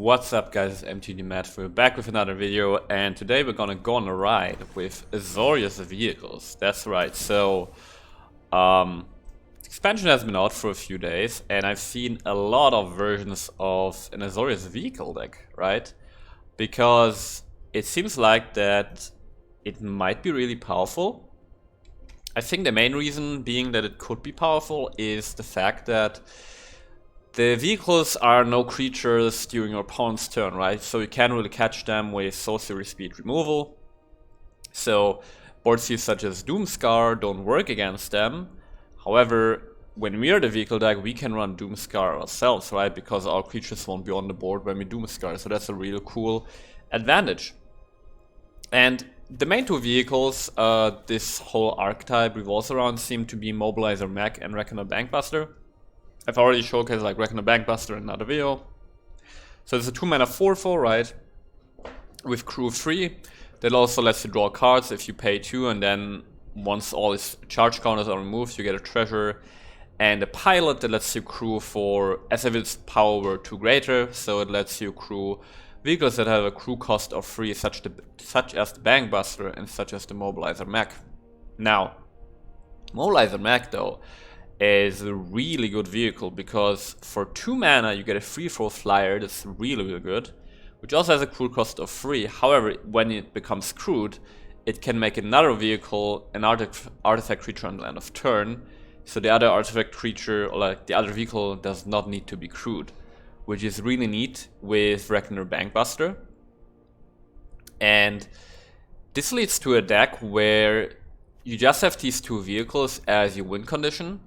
What's up guys, it's MTG Matt. We're back with another video, and today we're gonna go on a ride with Azorius vehicles. That's right, so expansion has been out for a few days and I've seen a lot of versions of an Azorius vehicle deck, right? Because it seems like that it might be really powerful. I think the main reason being that it could be powerful is the fact that the vehicles are no creatures during your opponent's turn, right? So you can't really catch them with sorcery speed removal. So board seals such as Doomscar don't work against them. However, when we are the vehicle deck, we can run Doomscar ourselves, right? Because our creatures won't be on the board when we Doomscar. So that's a real cool advantage. And the main two vehicles this whole archetype revolves around seem to be Mobilizer Mech and Reckoner Bankbuster. I've already showcased like Reckoner Bankbuster in another video. So it's a 2-mana 4/4, right? With crew 3. That also lets you draw cards if you pay 2, and then once all its charge counters are removed, you get a treasure. And a pilot that lets you crew for as if its power were 2 greater, so it lets you crew vehicles that have a crew cost of 3, such as the Bankbuster and such as the Mobilizer Mech. Now, Mobilizer Mech though is a really good vehicle because for 2 mana you get a free throw flyer that's really good, which also has a crew cost of 3. However, when it becomes crewed, it can make another vehicle an artifact creature on the end of turn, so the other artifact creature or like the other vehicle does not need to be crewed, which is really neat with Reckoner Bankbuster. And this leads to a deck where you just have these 2 vehicles as your win condition,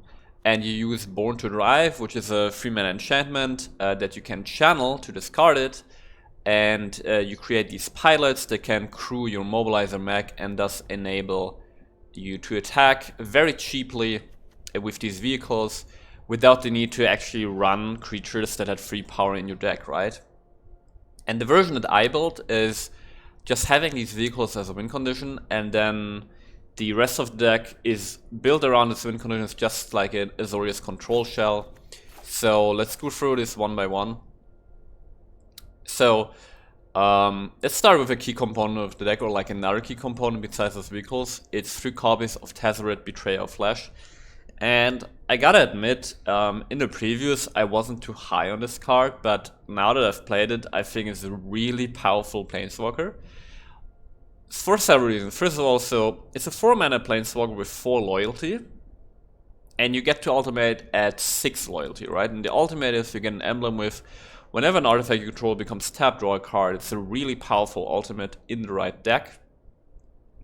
and you use Born to Drive, which is a 3-mana enchantment that you can channel to discard it, and you create these pilots that can crew your Mobilizer Mech and thus enable you to attack very cheaply with these vehicles without the need to actually run creatures that had free power in your deck, right? And the version that I built is just having these vehicles as a win condition, and then the rest of the deck is built around its win conditions, just like an Azorius control shell. So let's go through this one by one. So let's start with a key component of the deck, or like another key component besides those vehicles. It's 3 copies of Tezzeret, Betrayer of Flesh. And I gotta admit, in the previews I wasn't too high on this card, but now that I've played it, I think it's a really powerful Planeswalker. For several reasons. First of all, so it's a 4-mana Planeswalker with 4 loyalty, and you get to ultimate at 6 loyalty, right? And the ultimate is you get an emblem with whenever an artifact you control becomes tapped, draw a card. It's a really powerful ultimate in the right deck.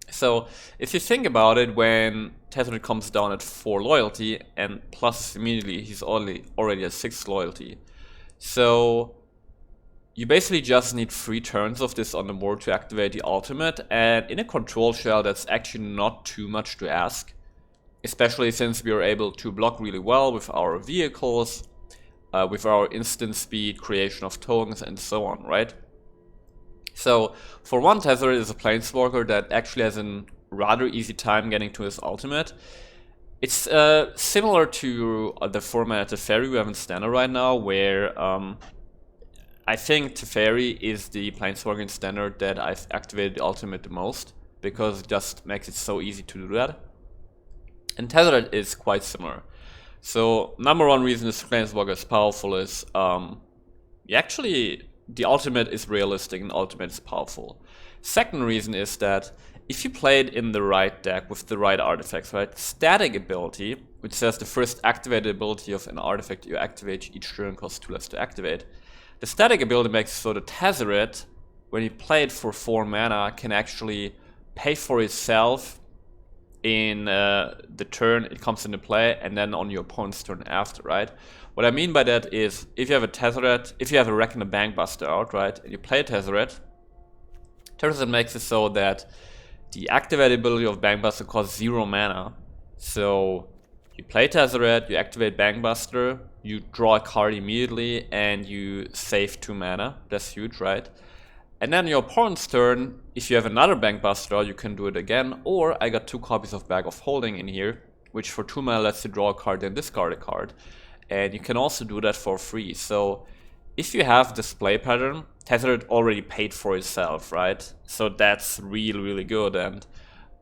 So if you think about it, when Tezzeret comes down at 4 loyalty and plus immediately he's already at 6 loyalty. So you basically just need 3 turns of this on the board to activate the ultimate, and in a control shell that's actually not too much to ask, especially since we are able to block really well with our vehicles, with our instant speed, creation of tokens, and so on, right? So for one, Tezzeret is a Planeswalker that actually has a rather easy time getting to his ultimate. It's similar to the format Teferi we have in Standard right now, where I think Teferi is the Planeswalker in Standard that I've activated the ultimate the most, because it just makes it so easy to do that. And Tezzeret is quite similar. So number one reason this Planeswalker is powerful is actually the ultimate is realistic and ultimate is powerful. Second reason is that if you play it in the right deck with the right artifacts, right? Static ability, which says the first activated ability of an artifact you activate each turn costs 2 less to activate. The static ability makes so the Tezzeret, when you play it for 4 mana, can actually pay for itself in the turn it comes into play, and then on your opponent's turn after, right? What I mean by that is, if you have a Tezzeret, if you have a Reckoner Bankbuster out, right, and you play Tezzeret makes it so that the activated ability of Bankbuster costs 0 mana. So you play Tezzeret, you activate Bankbuster, you draw a card immediately, and you save 2 mana. That's huge, right? And then your opponent's turn, if you have another Bankbuster, you can do it again. Or I got 2 copies of Bag of Holding in here, which for 2 mana lets you draw a card and discard a card. And you can also do that for free. So if you have display pattern, Tezzeret already paid for itself, right? So that's really, really good, and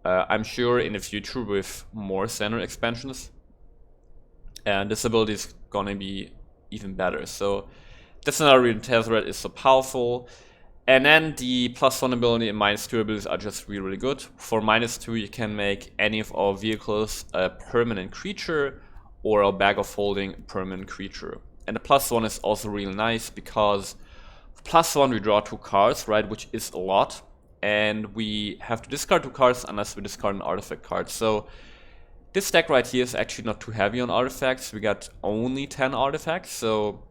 I'm sure in the future with more standard expansions, and this ability is gonna be even better. So that's another reason Tezzeret is so powerful. And then the +1 ability and -2 abilities are just really, really good. For -2, you can make any of our vehicles a permanent creature or a bag of holding permanent creature. And the +1 is also really nice because +1 we draw 2 cards, right, which is a lot. And we have to discard 2 cards unless we discard an artifact card. So this deck right here is actually not too heavy on artifacts. We got only 10 artifacts, so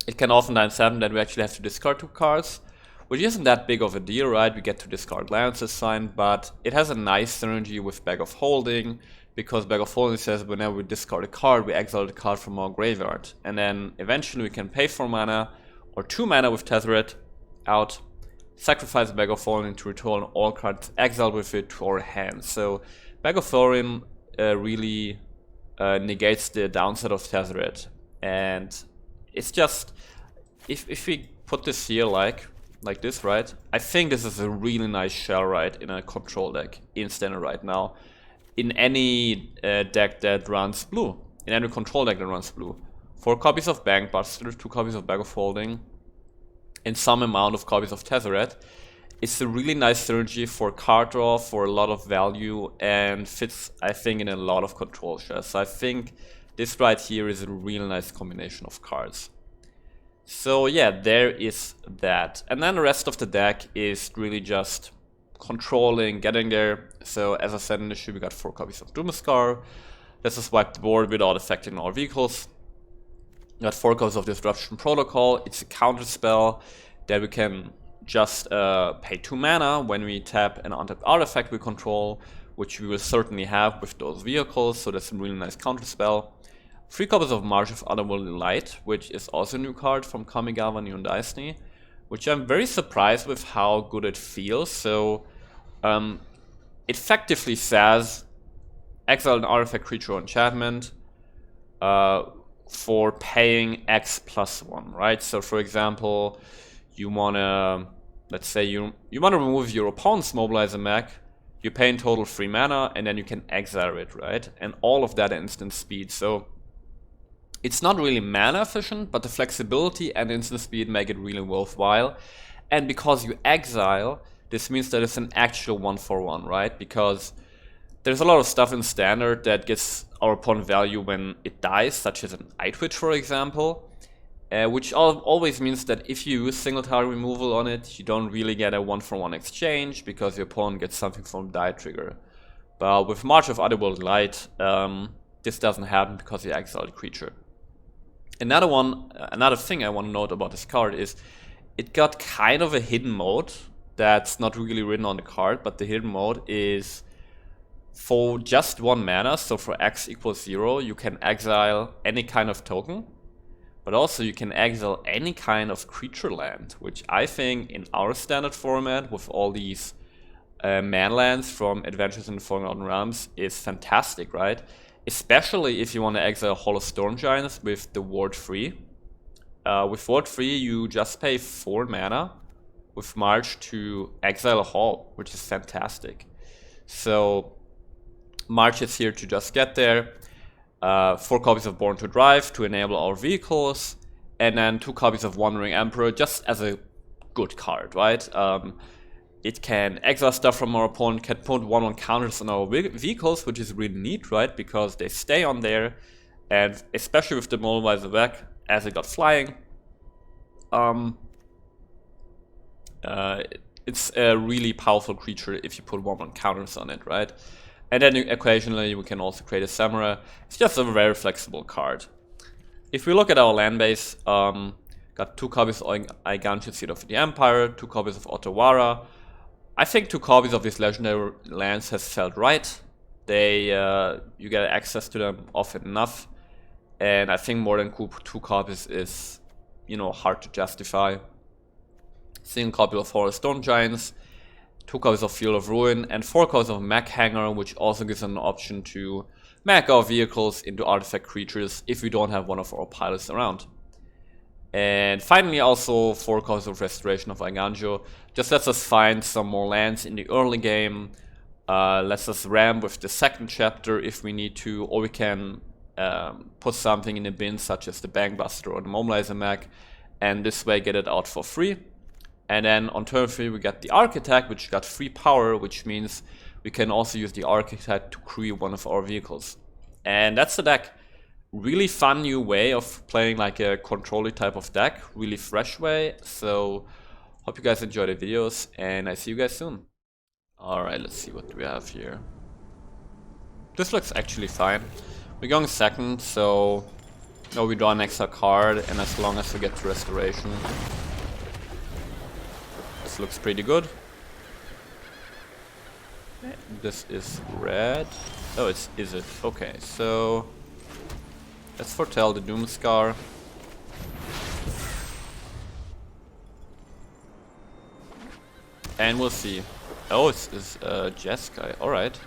it can oftentimes happen that we actually have to discard 2 cards, which isn't that big of a deal, right? We get to discard lands assigned, but it has a nice synergy with Bag of Holding, because Bag of Holding says whenever we discard a card, we exile the card from our graveyard. And then eventually we can pay 4 mana, or 2 mana with Tezzeret out, sacrifice Bag of Holding to return all cards exiled with it to our hand. So Bag of Holding really negates the downside of Tezzeret. And it's just, if we put this here like this, right? I think this is a really nice shell, right, in a control deck in standard right now. In any deck that runs blue, in any control deck that runs blue. 4 copies of Bankbuster, 2 copies of Bag of Holding, and some amount of copies of Tezzeret. It's a really nice synergy for card draw, for a lot of value, and fits, I think, in a lot of control shells. So I think this right here is a really nice combination of cards. So yeah, there is that. And then the rest of the deck is really just controlling, getting there. So as I said initially, we got 4 copies of Doomscar. Let's just wipe the board without affecting our vehicles. We got 4 copies of Disruption Protocol. It's a counter spell that we can just pay 2 mana when we tap an untapped artifact we control, which we will certainly have with those vehicles. So that's a really nice counter spell. 3 copies of March of Otherworldly Light, which is also a new card from Kamigawa New Dynasty, which I'm very surprised with how good it feels. So it effectively says exile an artifact, creature, or enchantment for paying X +1, right? So for example, you wanna, let's say you wanna remove your opponent's Mobilizer mech, you pay in total 3 mana, and then you can exile it, right? And all of that at instant speed. So it's not really mana efficient, but the flexibility and instant speed make it really worthwhile. And because you exile, this means that it's an actual 1/1, right? Because there's a lot of stuff in standard that gets our opponent value when it dies, such as an Eye Twitch, for example. Which always means that if you use single target removal on it, you don't really get a 1/1 exchange, because your opponent gets something from die trigger. But with March of Otherworldly Light, this doesn't happen because you exile the creature. Another thing I want to note about this card is it got kind of a hidden mode that's not really written on the card, but the hidden mode is for just 1 mana, so for X equals 0, you can exile any kind of token, but also you can exile any kind of creature land, which I think in our standard format with all these man lands from Adventures in the Forgotten Realms is fantastic, right? Especially if you want to exile Hollow Storm Giants with the Ward 3. With Ward 3, you just pay 4 mana with March to exile a Hall, which is fantastic. So March is here to just get there. 4 copies of Born to Drive to enable our vehicles, and then 2 copies of Wandering Emperor just as a good card, right? It can exile stuff from our opponent, can put 1/1 counters on our vehicles, which is really neat, right? Because they stay on there, and especially with the Mobilizer back, as it got flying, it's a really powerful creature if you put 1/1 counters on it, right? And then occasionally we can also create a Samurai. It's just a very flexible card. If we look at our land base, got 2 copies of Eigantian Seed of the Empire, 2 copies of Otawara. I think 2 copies of these legendary lands has felt right. You get access to them often enough, and I think more than 2 copies is, hard to justify. Single copy of Horror Stone Giants, 2 copies of Field of Ruin, and 4 copies of Mech Hanger, which also gives an option to mech our vehicles into artifact creatures if we don't have one of our pilots around. And finally also 4 costs of Restoration of Eiganjo. Just lets us find some more lands in the early game. Lets us ramp with the second chapter if we need to, or we can put something in a bin such as the Bankbuster or the Mobilizer Mag, and this way get it out for free. And then on turn 3 we got the Architect, which got free power, which means we can also use the Architect to create one of our vehicles. And that's the deck. Really fun new way of playing like a control type of deck, really fresh way. So hope you guys enjoy the videos, and I see you guys soon. Alright, let's see what we have here. This looks actually fine. We're going second, so no, we draw an extra card, and as long as we get to Restoration, this looks pretty good. This is red. Oh, is it? Okay, so let's foretell the Doomscar. And we'll see. Oh, it's Jeskai. Alright.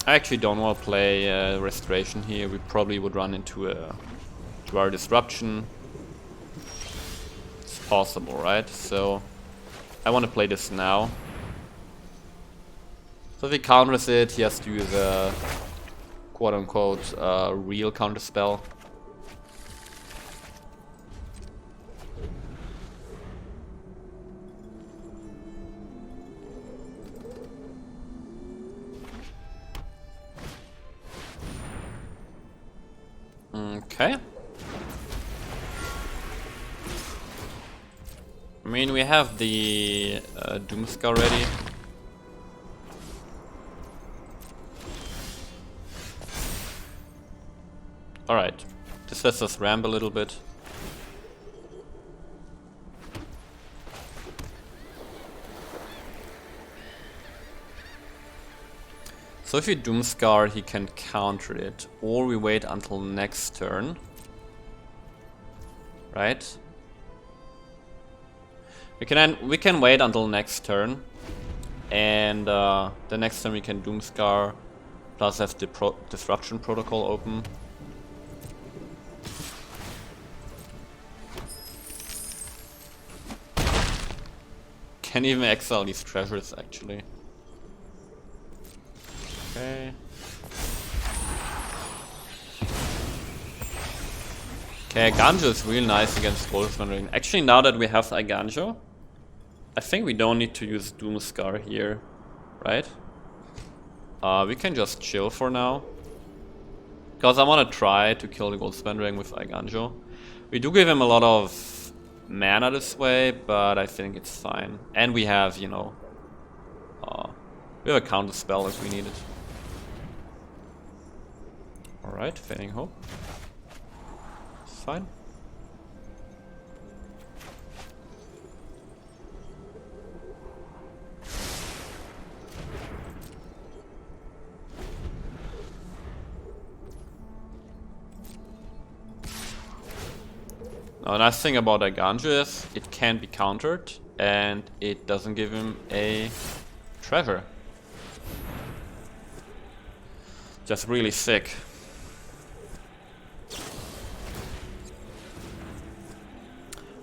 I actually don't want to play Restoration here. We probably would run into our Disruption. It's possible, right? So I want to play this now. So if he counters it, he has to use a quote-unquote real counterspell. Okay. I mean, we have the Doomscar ready. Alright, this lets us ramp a little bit. So if we Doomscar, he can counter it, or we wait until next turn. Right? We can wait until next turn, and the next turn we can Doomscar, plus have the Disruption Protocol open. Can even exile these treasures actually. Okay. Okay, Eiganjo is real nice against Wolfsbane. Actually, now that we have Eiganjo, I think we don't need to use Doomscar here, right? We can just chill for now. Because I want to try to kill the Wolfsbane with Eiganjo. We do give him a lot of mana this way, but I think it's fine. And we have, you know, we have a counter spell if we need it. Alright, Feigning Hope. It's fine. Now, the nice thing about Eiganjo is it can be countered and it doesn't give him a treasure. Just really sick.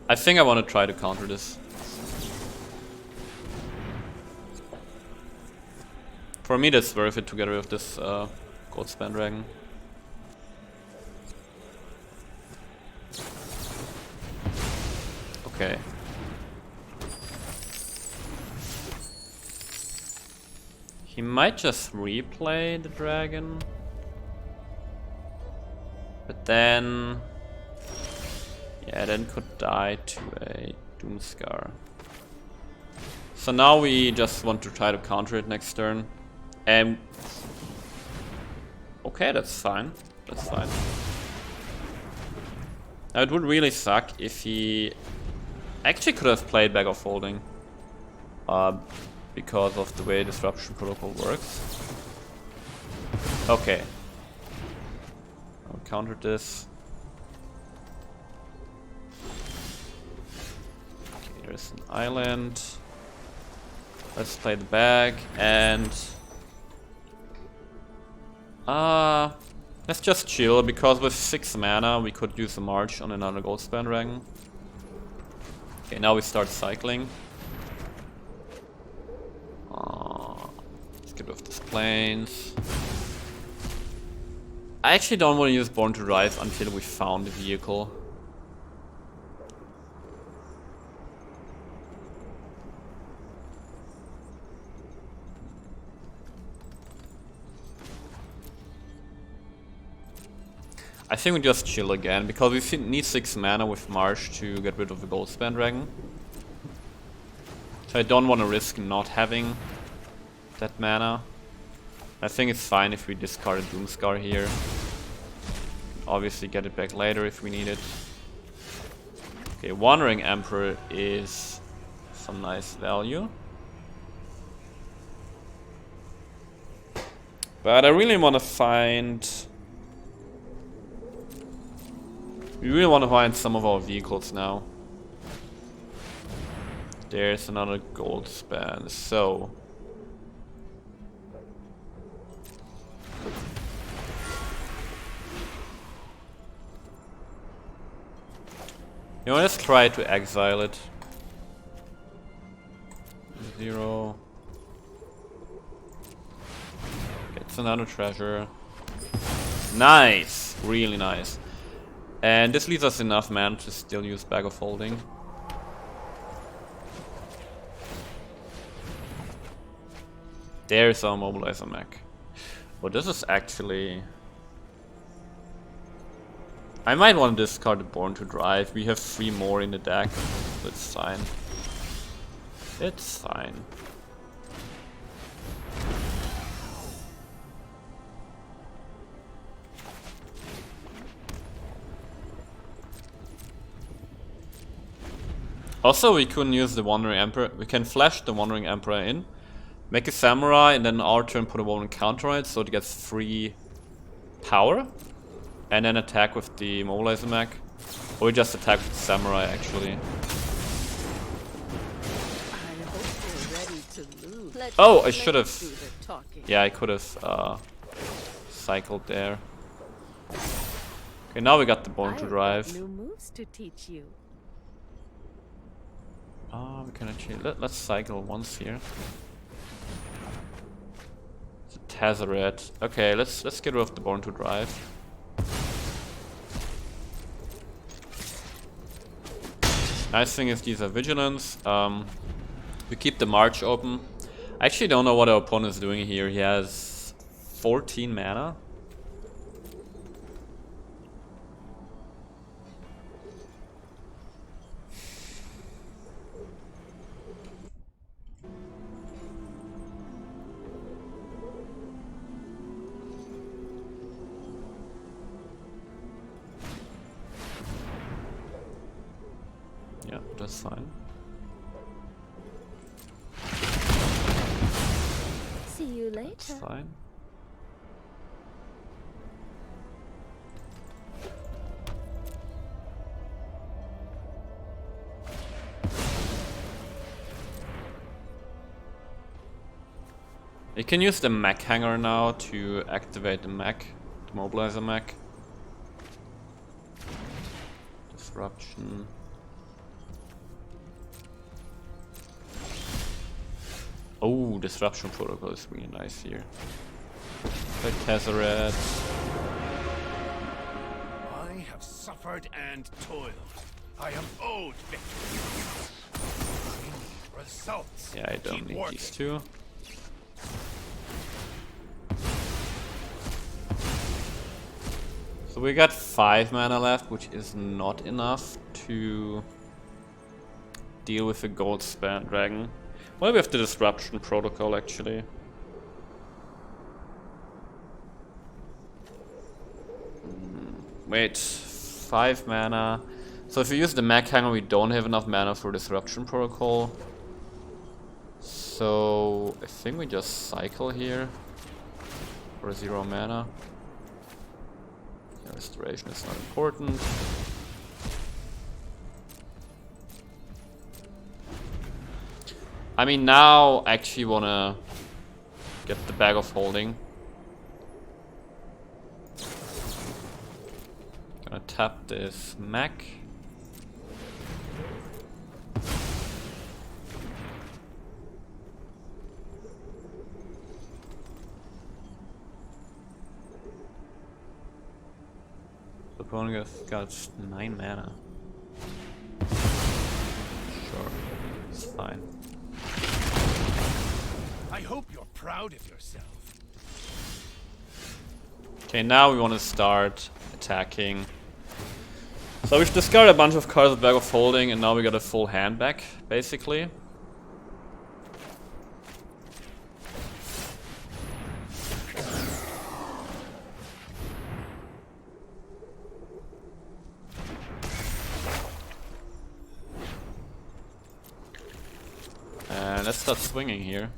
I think I want to try to counter this. For me, that's worth it together with this Goldspan Dragon. Okay. He might just replay the dragon. But then... yeah, then could die to a Doomscar. So now we just want to try to counter it next turn. And... okay, that's fine. That's fine. Now it would really suck if he... actually could have played Bag of Holding. Because of the way Disruption Protocol works. Okay. I'll counter this. Okay, there's an island. Let's play the bag and... Let's just chill, because with 6 mana we could use a March on another Goldspan Dragon. Okay, now we start cycling. Let's get rid of these planes. I actually don't want to use Born to Drive until we found the vehicle. I think we just chill again, because we need 6 mana with Marsh to get rid of the Goldspan Dragon. So I don't want to risk not having that mana. I think it's fine if we discard a Doomscar here. Obviously get it back later if we need it. Okay, Wandering Emperor is some nice value. But I really want to find... We really want to find some of our vehicles now. There's another Goldspan, so... You know, let's try to exile it. 0. Gets another treasure. Nice! Really nice. And this leaves us enough mana to still use Bag of Holding. There's our Mobilizer mech. Oh, this is actually... I might want to discard the Born to Drive. We have 3 more in the deck. So it's fine. It's fine. Also, we couldn't use the Wandering Emperor. We can flash the Wandering Emperor in, make a Samurai, and then our turn put a Wandering counter on it, so it gets free power. And then attack with the Mobilizer mech. Or we just attack with the Samurai, actually. Oh, I should have... Yeah, I could have cycled there. Okay, now we got the Born to Drive. Ah, we can actually... Let's cycle once here. It's a Tezzeret. Okay, let's get rid of the Born to Drive. Nice thing is these are Vigilance. We keep the March open. I actually don't know what our opponent is doing here. He has 14 mana. Yeah, that's fine. See you later. That's fine. You can use the mech hanger now to activate the mech, the mobilizer mech. Disruption. Oh, Disruption Protocol is really nice here. Like Tezzeret. I have suffered and toiled. I am owed victory. I need results. Yeah, I don't need these two. So we got 5 mana left, which is not enough to deal with a Goldspan Dragon. Well, we have the Disruption Protocol, actually. Wait, 5 mana. So if we use the Mech Hanger, we don't have enough mana for Disruption Protocol. So I think we just cycle here for 0 mana. Yeah, restoration is not important. I mean, now I actually wanna get the Bag of Holding. Gonna tap this mech. The opponent has got 9 mana. Sure, it's fine. I hope you're proud of yourself. Okay, now we want to start attacking. So we've discarded a bunch of cards with Bag of Holding, and now we got a full hand back, basically. And let's start swinging here.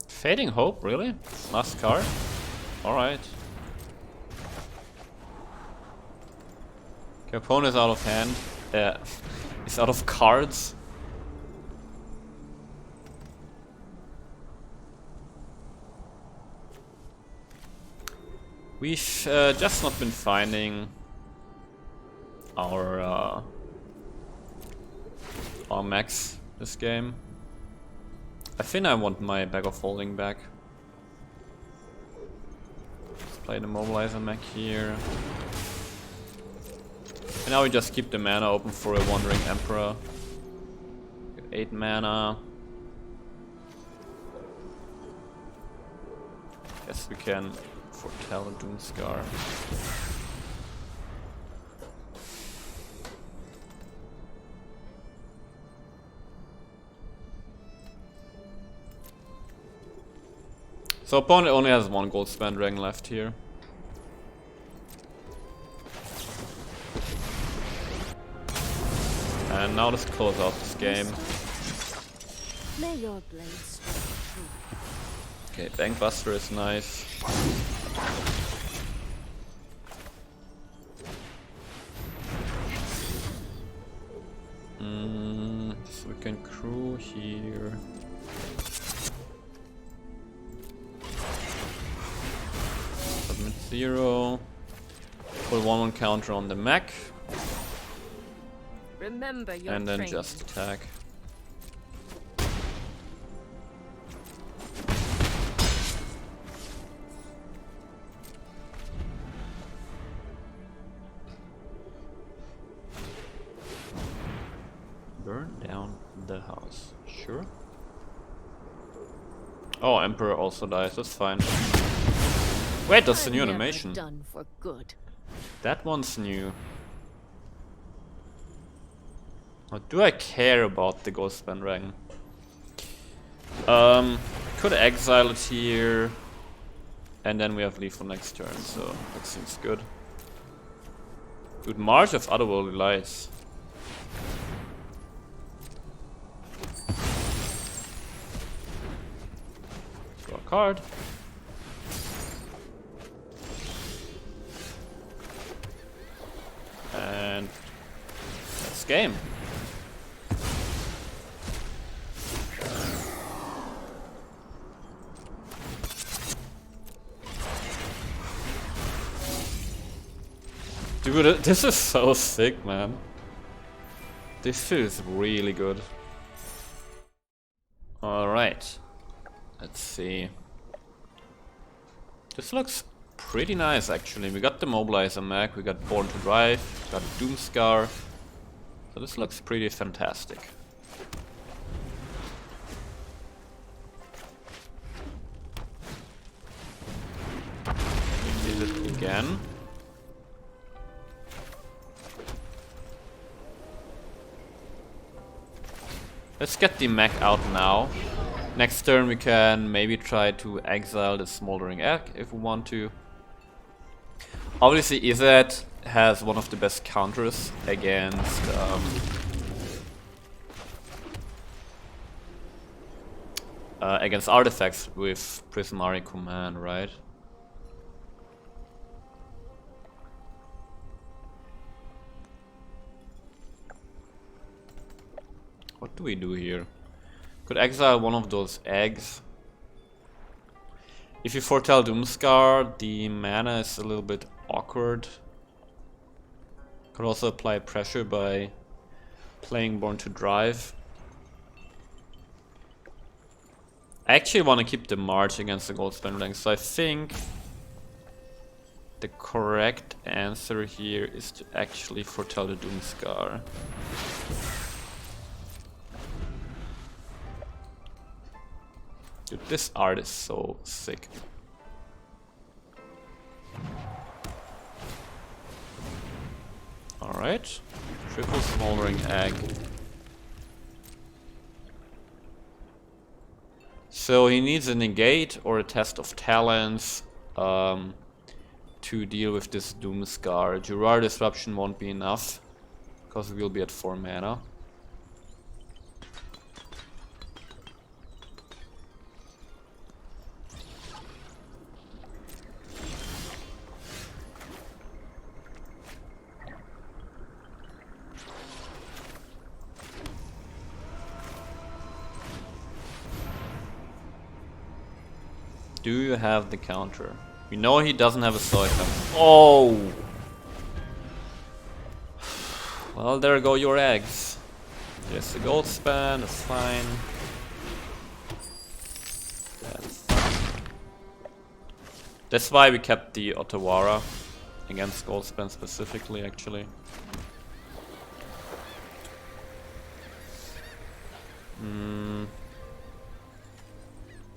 Fading Hope, really? Last card? Alright. Okay, opponent is out of hand. He's out of cards. We've just not been finding our max this game. I think I want my Bag of Holding back. Let's play the Mobilizer mech here. And now we just keep the mana open for a Wandering Emperor. Get 8 mana. Guess we can foretell a Doomscar. So opponent only has 1 gold spend ring left here. And now let's close out this game. May your blade strike true. Okay, Bankbuster is nice. So we can crew here. Submit 0. Put 1/1 counter on the mech. Remember your And then training. just attack. Burn down the house. Sure. Oh, Emperor also dies. That's fine. Wait, that's the new I'm never animation. Done for good. That one's new. What do I care about the Ghost Band Ring? Could exile it here, and then we have Lethal next turn, so that seems good. Dude, March of Otherworldly Lights. Draw a card. And that's game. Dude, this is so sick, man. This feels really good. Alright. Let's see. This looks pretty nice, actually. We got the Mobilizer mech, we got Born to Drive, we got Doomscar. So this looks pretty fantastic. Is it again? Let's get the mech out now. Next turn we can maybe try to exile the Smoldering Egg if we want to. Obviously Tezzeret has one of the best counters against against artifacts with Prismari Command, right? What do we do here? Could exile one of those eggs. If you foretell Doomscar, the mana is a little bit awkward. Could also apply pressure by playing Born to Drive. I actually want to keep the March against the Goldspan Ring, so I think the correct answer here is to actually foretell the Doomscar. Dude, this art is so sick. Alright. Triple Smoldering Egg. So he needs a negate or a test of talents to deal with this Doomscar. Juror Disruption won't be enough because we'll be at 4 mana. Do you have the counter? We know he doesn't have a Soil Cup. Oh! Well, there go your eggs. There's the gold span, that's fine. That's fine. That's why we kept the Otawara against gold span specifically, actually.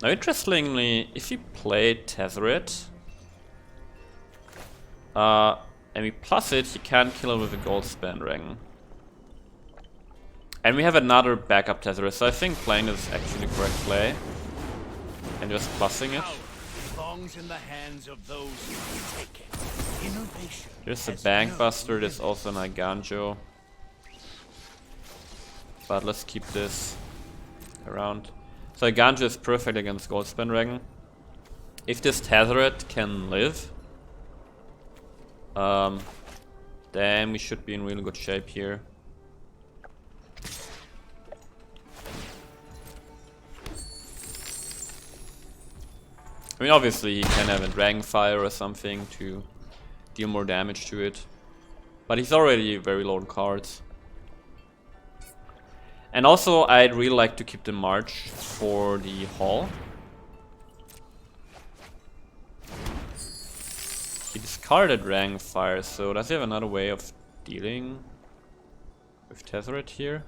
Now, interestingly, if you play Tezzeret, and we plus it, he can't kill it with a gold span ring. And we have another backup Tezzeret, so I think playing this is actually the correct play. And just plussing it. In the hands of those who take it. Innovation. There's a Bankbuster, there's also an Iganjo. But let's keep this around. So Iganjo is perfect against Goldspan Dragon. If this Tezzeret can live, then we should be in really good shape here. I mean, obviously he can have a Dragonfire or something to deal more damage to it, but he's already very low on cards. And also, I'd really like to keep the March for the Hall. He discarded Dragonfire, so does he have another way of dealing with Tezzeret here?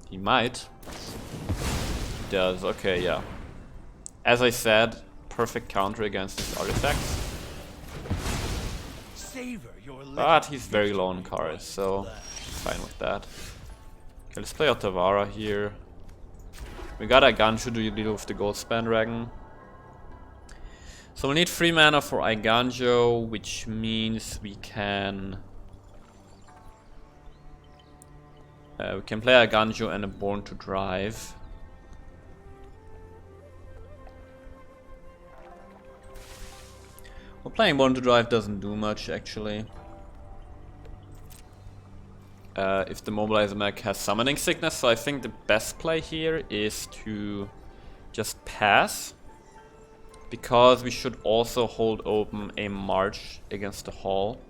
He might. He does, okay, yeah. As I said, perfect counter against his artifacts. But he's very low on cards, so fine with that. Okay, let's play Otawara here. We got Iganjo to deal with the Goldspan Dragon. So we need 3 mana for Iganjo, which means we can play Iganjo and a Born to Drive. Well, playing Born to Drive doesn't do much, actually. If the Mobilizer mech has Summoning Sickness, so I think the best play here is to just pass. Because we should also hold open a March against the Hall.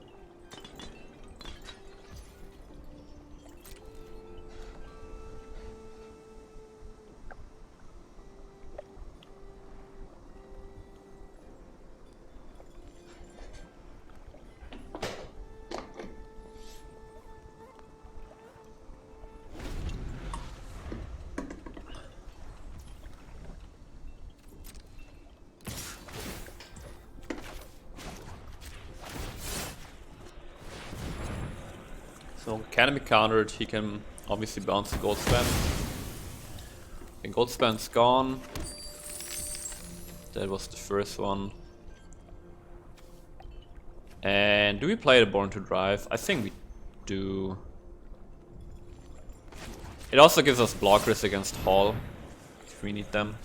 So can be countered, he can obviously bounce the Goldspan. Okay, Goldspan's gone. That was the first one. And do we play the Born to Drive? I think we do. It also gives us blockers against Hall, if we need them.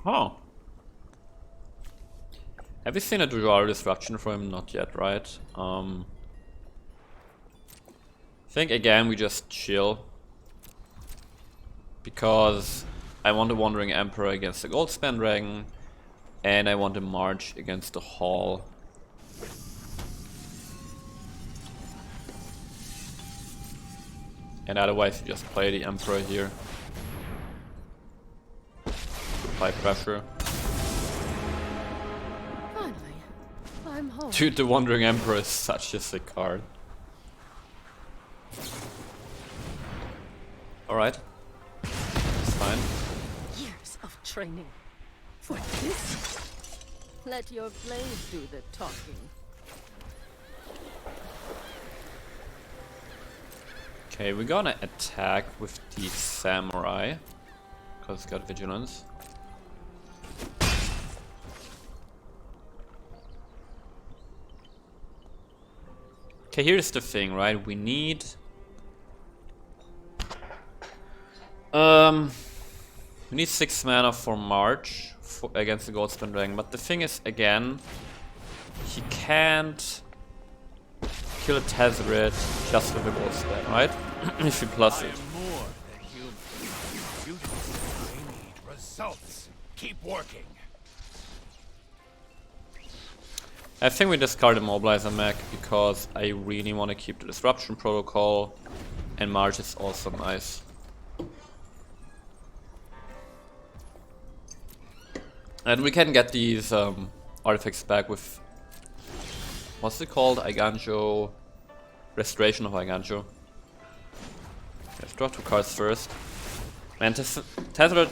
Oh. Have we seen a Dual Disruption for him? Not yet, right? I think again we just chill. Because I want a Wandering Emperor against the Goldspan Dragon. And I want a March against the Hall. And otherwise you just play the Emperor here. Apply pressure. Finally, I'm home. Dude, the Wandering Emperor is such a sick card. Alright. It's fine. Years of training. For this? Let your blade do the talking. Okay, we're gonna attack with the Samurai. Because it's got Vigilance. Okay, here's the thing, right? We need... we need 6 mana for March against the Goldspan Dragon, but the thing is, again, he can't kill a Tezzeret just with a Goldspan, right? If he plus I it. am more than human. I need results. Keep working. I think we discard the Mobilizer mech because I really want to keep the Disruption Protocol, and March is also nice. And we can get these artifacts back with, what's it called? Eiganjo, Restoration of Eiganjo. Let's draw 2 cards first. Man, Tezzeret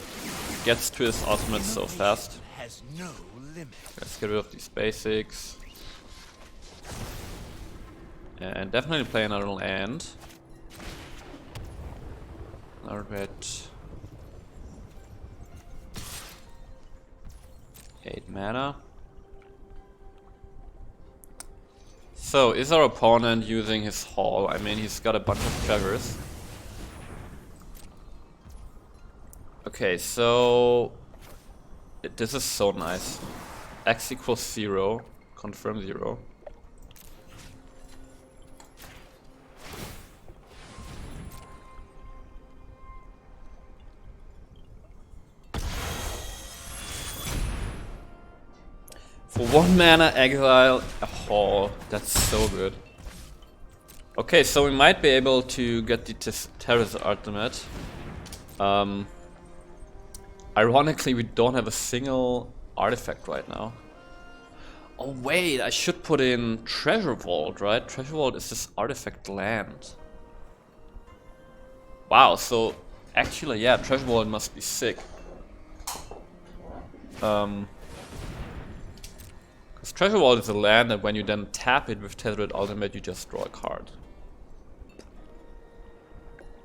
gets to his ultimate so fast. Has no limit. Let's get rid of these basics. And definitely play another land. Another bit. 8 mana. So, is our opponent using his Hall? I mean, he's got a bunch of treasures. Okay, so... this is so nice. X equals 0. Confirm 0. For 1 mana, exile a Hall. That's so good. Okay, so we might be able to get the Tezzeret ultimate. Ironically, we don't have a single artifact right now. Oh wait, I should put in Treasure Vault, right? Treasure Vault is this artifact land. Wow, so actually, yeah, Treasure Vault must be sick. Because Treasure Vault is a land that when you then tap it with Tezzeret Ultimate, you just draw a card.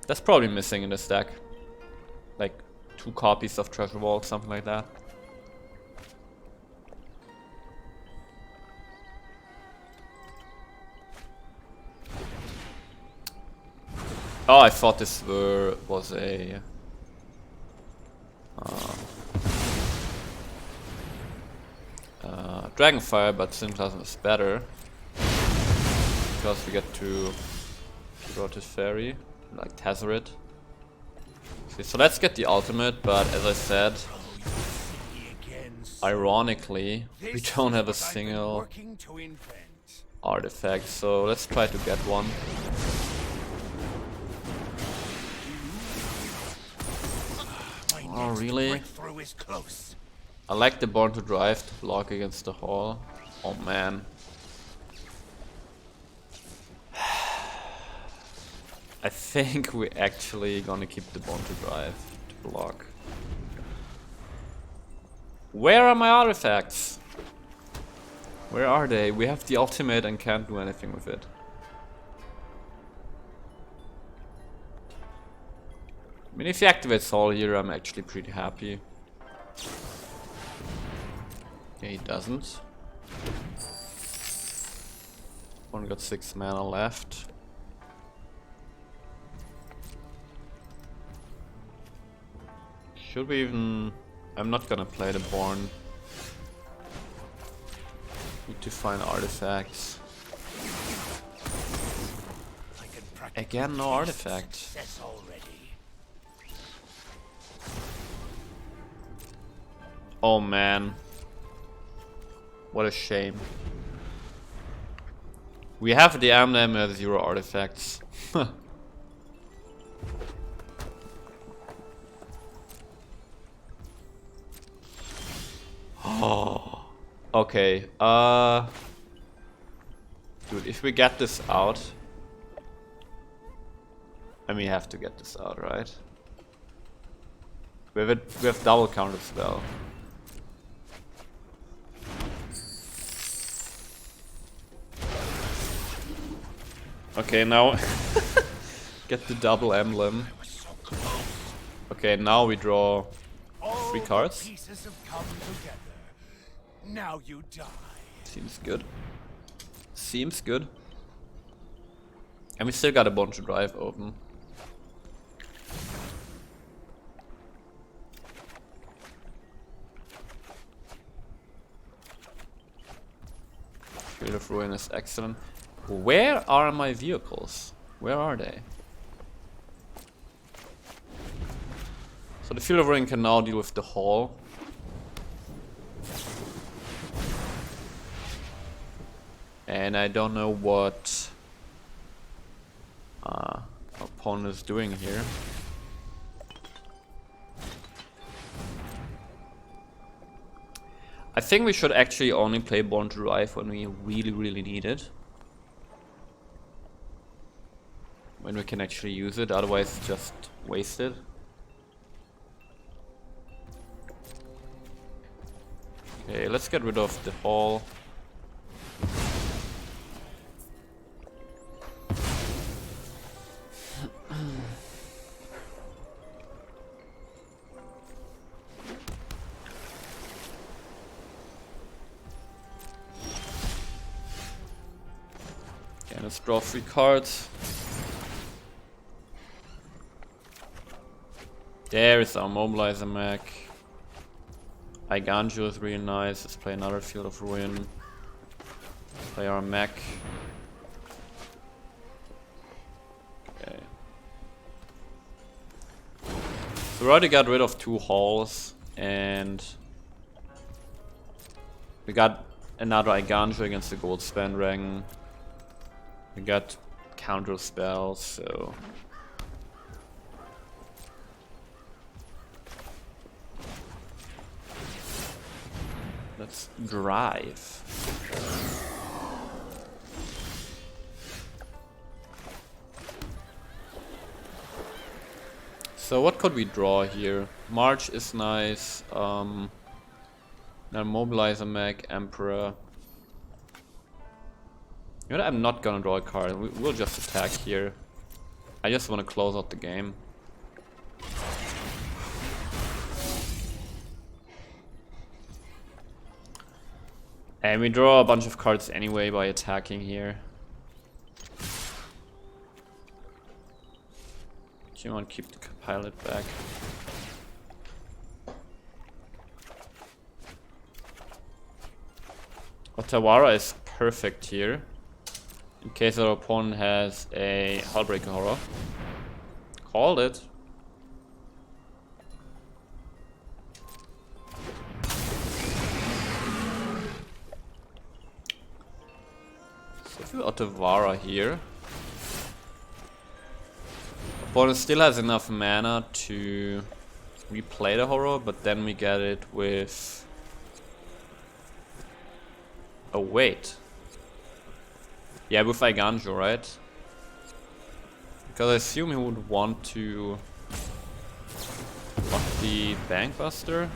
That's probably missing in this deck. Like 2 copies of Treasure Vault, something like that. Oh, I thought this was a... Dragonfire, but Synclasm is better. Because we get to draw this fairy, like Tezzeret. Okay, so let's get the ultimate, but as I said, ironically, we don't have a single artifact, so let's try to get one. Oh, really? I like the Born to Drive to block against the Hall. Oh man. I think we're actually gonna keep the Born to Drive to block. Where are my artifacts? Where are they? We have the ultimate and can't do anything with it. I mean, if he activates Hall here, I'm actually pretty happy. Yeah, he doesn't. One got 6 mana left. Should we even... I'm not gonna play the Born. Need to find artifacts. Again, no artifact. Oh man. What a shame. We have the emblem with 0 artifacts. Oh. Okay. Dude, if we get this out, and we have to get this out, right? We have double counter spell. Okay, now get the double emblem. Okay, now we draw 3 cards. Now you die. Seems good. Seems good. And we still got a bunch of drive open. Field of Ruin is excellent. Where are my vehicles? Where are they? So the Field of Ruin can now deal with the hall. And I don't know what our opponent is doing here. I think we should actually only play Born to Drive when we really need it. When we can actually use it, otherwise just waste it. Okay, let's get rid of the hall. Okay, let's draw 3 cards. There is our Mobilizer mech. Iganjo is really nice. Let's play another Field of Ruin. Play our mech. Okay. So we already got rid of 2 halls, and we got another Iganjo against the Gold Spandragon. We got counter spells, so let's drive. So what could we draw here? March is nice. Then Mobilizer mech, Emperor. You know, I'm not gonna draw a card. We'll just attack here. I just want to close out the game. And we draw a bunch of cards anyway by attacking here. Do you want to keep the pilot back? Otawara is perfect here. In case our opponent has a Hullbreaker Horror. Called it. So if we Otawara here, opponent still has enough mana to replay the horror, but then we get it with... Oh wait. Yeah, with Iganjo, right? Because I assume he would want to block the Bankbuster.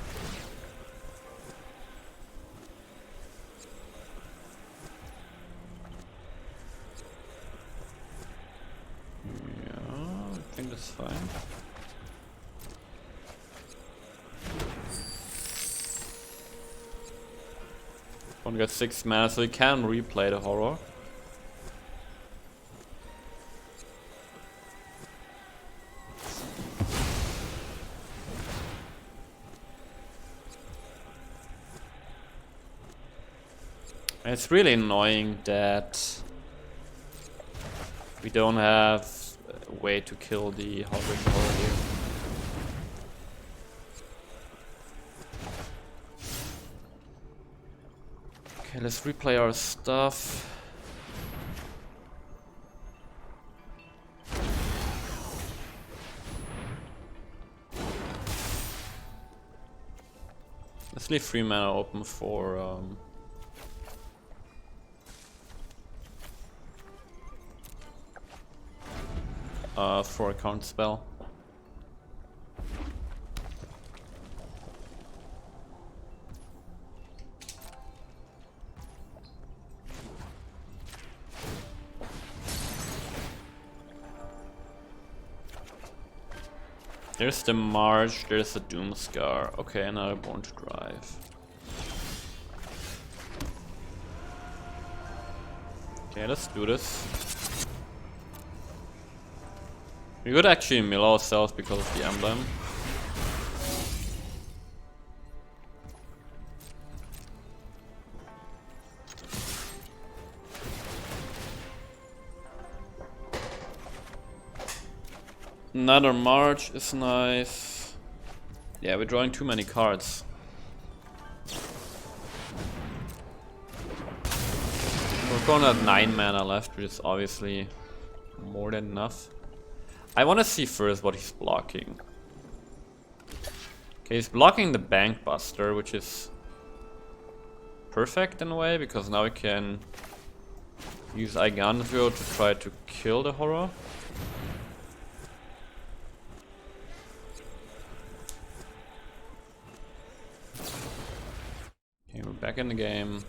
Yeah, I think that's fine. One got 6 mana, so he can replay the horror. It's really annoying that we don't have a way to kill the Hullbreaker Horror here. Okay, let's replay our stuff. Let's leave 3 mana open for a count spell. There's the March, there's the Doomscar. Okay, another Born to Drive. Okay, let's do this. We could actually mill ourselves because of the emblem. Another March is nice. Yeah, we're drawing too many cards. We're going at 9 mana left, which is obviously more than enough. I want to see first what he's blocking. Okay, he's blocking the Bank Buster, which is perfect in a way, because now we can use Eiganthrio to try to kill the horror. Okay, we're back in the game.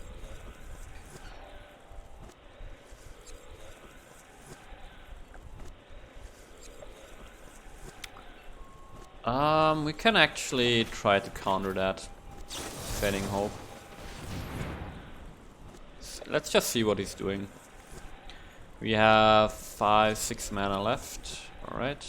We can actually try to counter that. Fading Hope. So let's just see what he's doing. We have 5-6 mana left. Alright.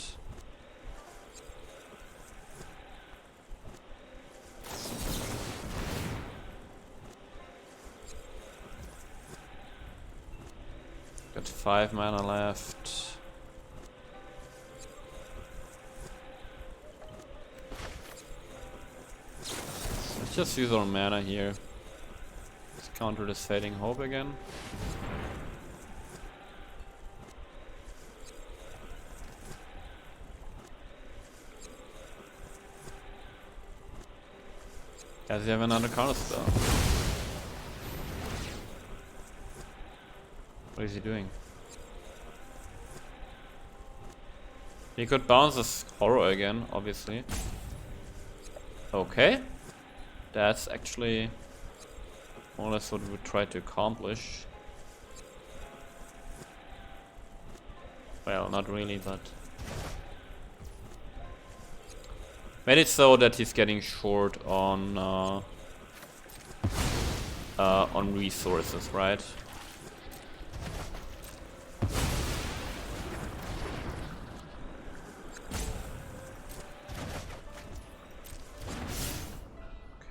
Got 5 mana left. Let's just use our mana here. Let's counter this Fading Hope again. Does he have another counter spell? What is he doing? He could bounce this horror again, obviously. Okay. That's actually more or less what we would try to accomplish. Well, not really, but made it so that he's getting short on resources, right?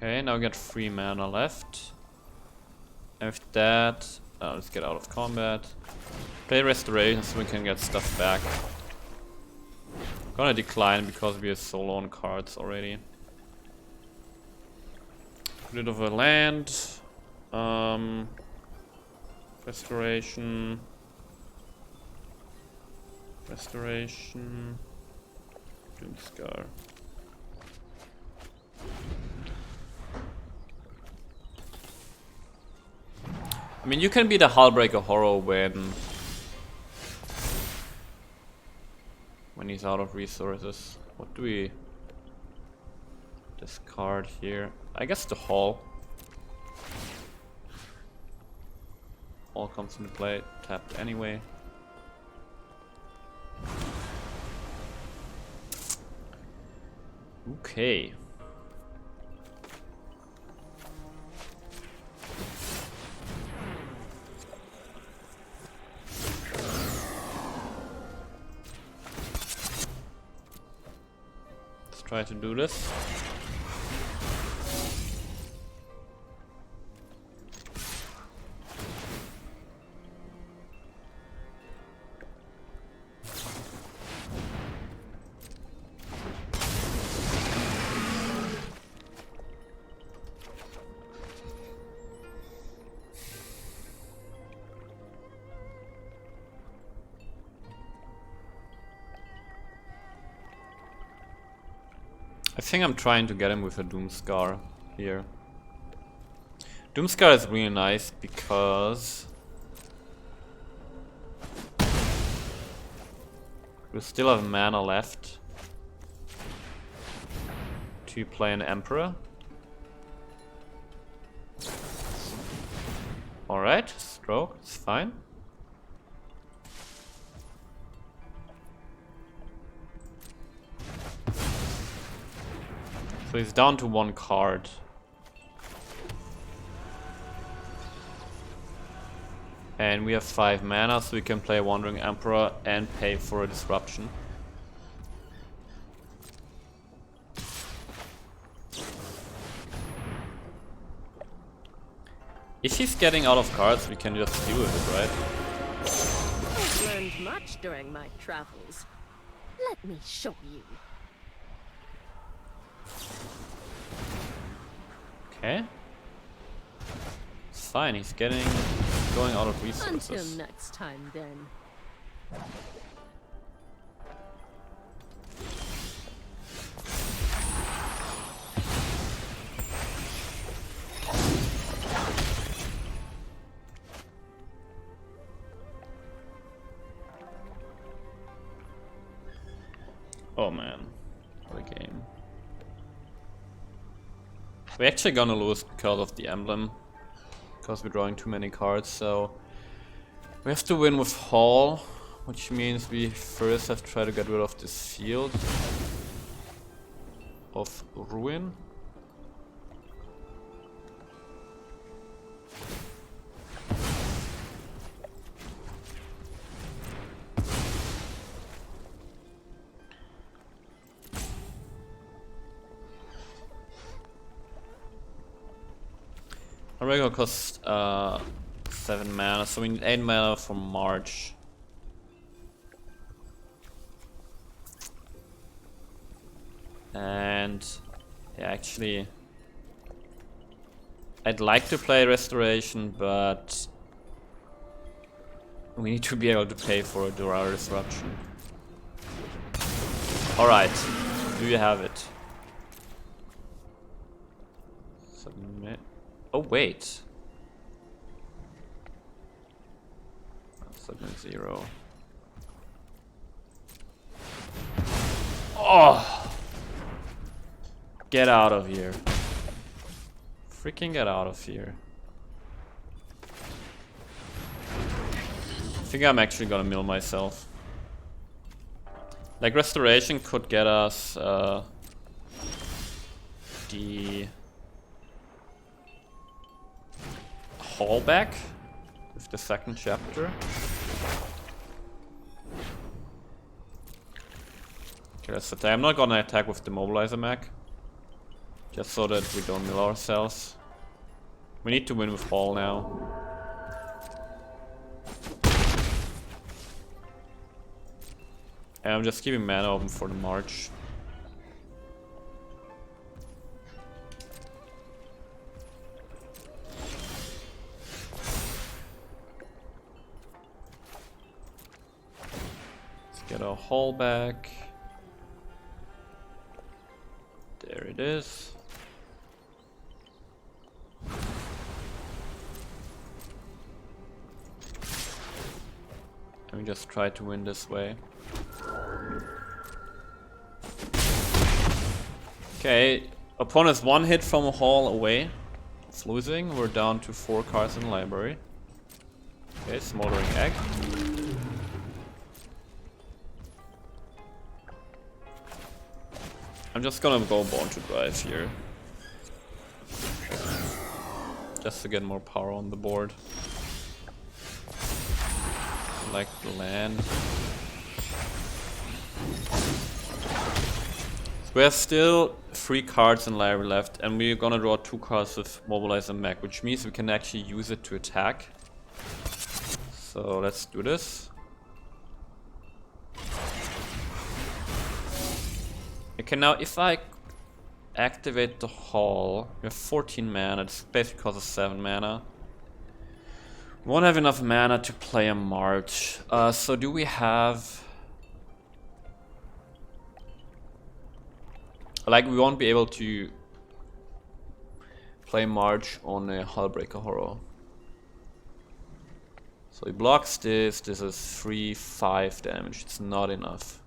Okay, now we got 3 mana left. After that, let's get out of combat. Play Restoration so we can get stuff back. Gonna decline because we have so low on cards already. Rid of a land. Restoration. Restoration. Doomscar. I mean, you can be the Hullbreaker Horror when he's out of resources. What do we discard here? I guess the Hull. Hull comes into play, tapped anyway. Okay. Try to do this. I think I'm trying to get him with a Doomscar here. Doomscar is really nice because we still have mana left to play an Emperor. Alright, stroke, it's fine. So he's down to one card. And we have 5 mana, so we can play Wandering Emperor and pay for a disruption. If he's getting out of cards, we can just deal with it, right? I've learned much during my travels. Let me show you. Okay. It's fine, he's going out of resources. Until next time, then. Oh man, what a game. We're actually gonna lose because of the emblem. Because we're drawing too many cards, so we have to win with Hall, which means we first have to try to get rid of this field of Ruin. We're gonna cost 7 mana, so we need 8 mana for March. And yeah, actually, I'd like to play Restoration, but we need to be able to pay for a Durara Disruption. Alright, do you have it? Submit. Oh wait. 7-0. Oh! Get out of here. Freaking get out of here. I think I'm actually gonna mill myself. Like, Restoration could get us the Hall back with the second chapter. Okay, that's the I'm not gonna attack with the Mobilizer mech. Just so that we don't mill ourselves. We need to win with Hall now. And I'm just keeping mana open for the March. Get our Hall back. There it is. And we just try to win this way. Okay, opponent's 1 hit from a Hall away. It's losing. We're down to 4 cards in the library. Okay, Smoldering Egg. I'm just gonna go Born to Drive here. Just to get more power on the board. I like the land. So we have still 3 cards in library left, and we're gonna draw 2 cards with Mobilizer Mech, which means we can actually use it to attack. So let's do this. Okay, now if I activate the Hall, we have 14 mana, it's basically because of 7 mana. We won't have enough mana to play a March. So do we have... Like, we won't be able to play March on a Hullbreaker Horror. So he blocks this. This is 3-5 damage. It's not enough.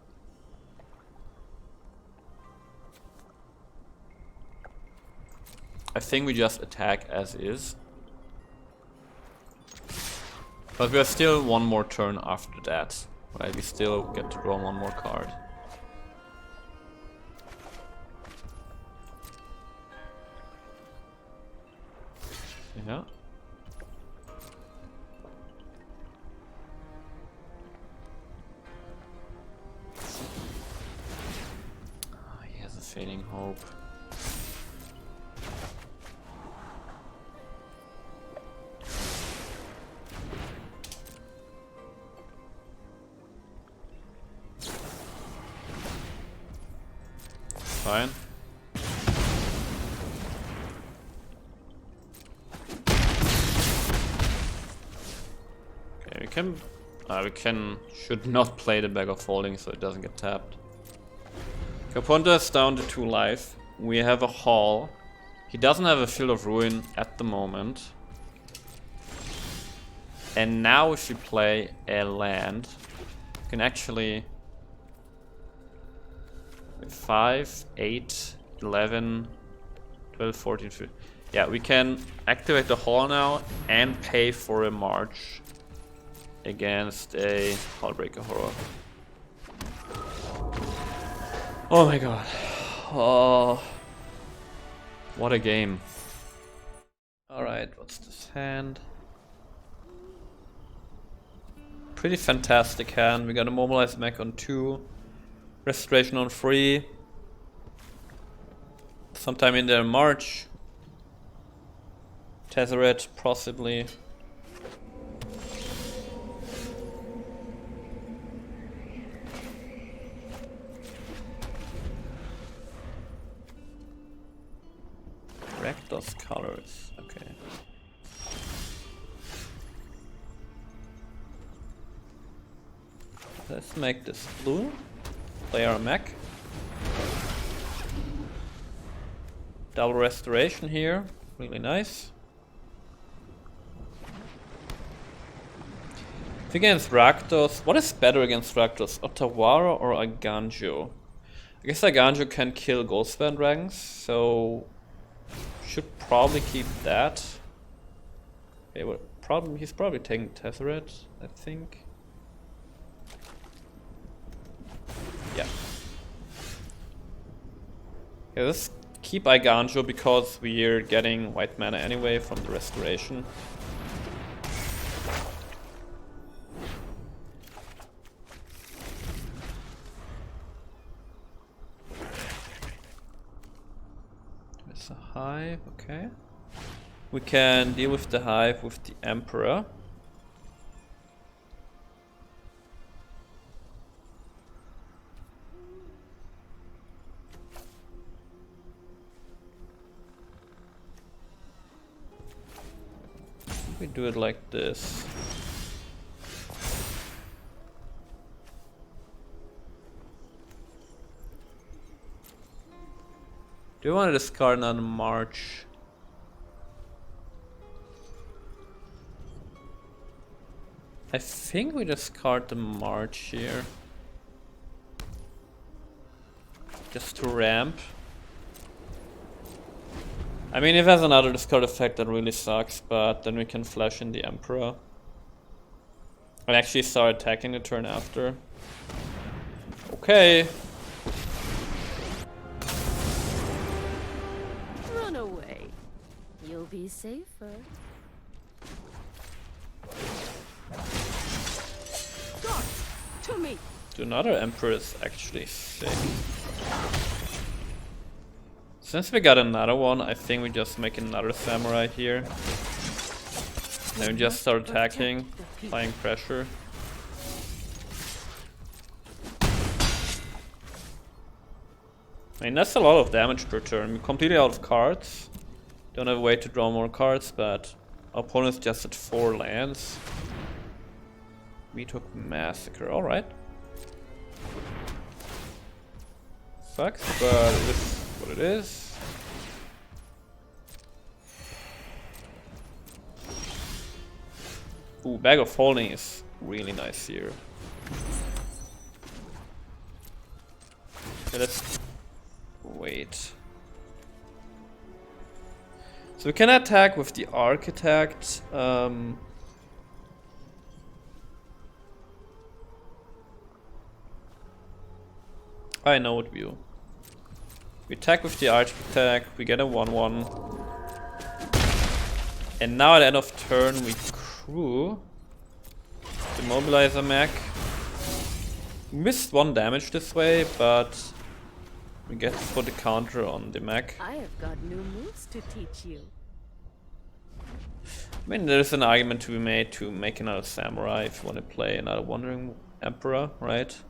I think we just attack as is. But we have still one more turn after that. Right? We still get to draw one more card. Yeah. Oh, he has a fading hope. Fine. Okay, should not play the Bag of Holding so it doesn't get tapped. Caponta is down to 2 life. We have a Hall. He doesn't have a Field of Ruin at the moment. And now if you play a land, you can actually 5, 8, 11, 12, 14, 15. Yeah, we can activate the Hall now and pay for a March against a Hullbreaker Horror. Oh my god. Oh, what a game. Alright, what's this hand? Pretty fantastic hand. We got a Mobilize Mech on 2. Restoration on 3. Sometime in there March. Tezzeret, possibly. Rakdos colors, okay. Let's make this blue. Play our mech. Double restoration here, really nice. Against Rakdos, what is better against Rakdos, Otawara or Aganjo? I guess Aganjo can kill Ghostband Dragons, so should probably keep that. Okay, well, he's probably taking Tezzeret, I think. Yeah. Okay, let's keep Aganjo because we're getting white mana anyway from the restoration. There's a hive, okay. We can deal with the hive with the Emperor. We do it like this. Do you want to discard another March? I think we discard the March here. Just to ramp. I mean, if it has another discard effect, that really sucks, but then we can flash in the Emperor. And actually start attacking the turn after. Okay. Run away. You'll be safer. Guards, to me. Another Emperor is actually sick. Since we got another one, I think we just make another Samurai here. Then we just start attacking, applying pressure. I mean, that's a lot of damage per turn. We're completely out of cards. Don't have a way to draw more cards, but our opponent's just at 4 lands. We took Massacre, alright. Sucks, but with what it is. Ooh, Bag of Holding is really nice here. Okay, let's wait. So we can attack with the Architect. I know what we do. We attack with the Architect, we get a 1/1. And now at the end of turn we crew the Mobilizer mech. We missed 1 damage this way, but we get to put the counter on the mech. I have got new moves to teach you. I mean, there's an argument to be made to make another Samurai if you want to play another Wandering Emperor, right?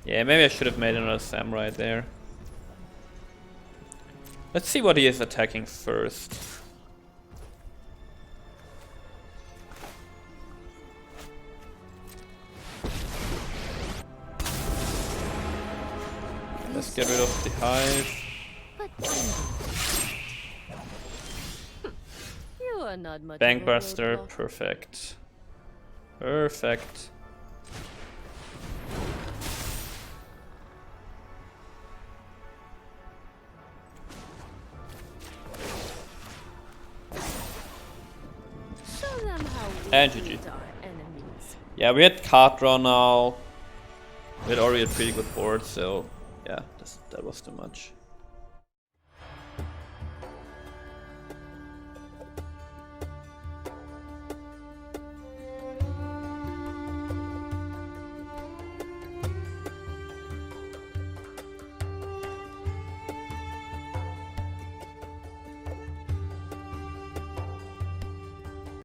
Yeah, maybe I should have made another Samurai there. Let's see what he is attacking first. Let's get rid of the Hive. But you are not much of a Bankbuster, roadblock. perfect. Perfect. Show them how we And GG. treat our enemies. Yeah, we had card draw now. We had already a pretty good board, so yeah, that was too much.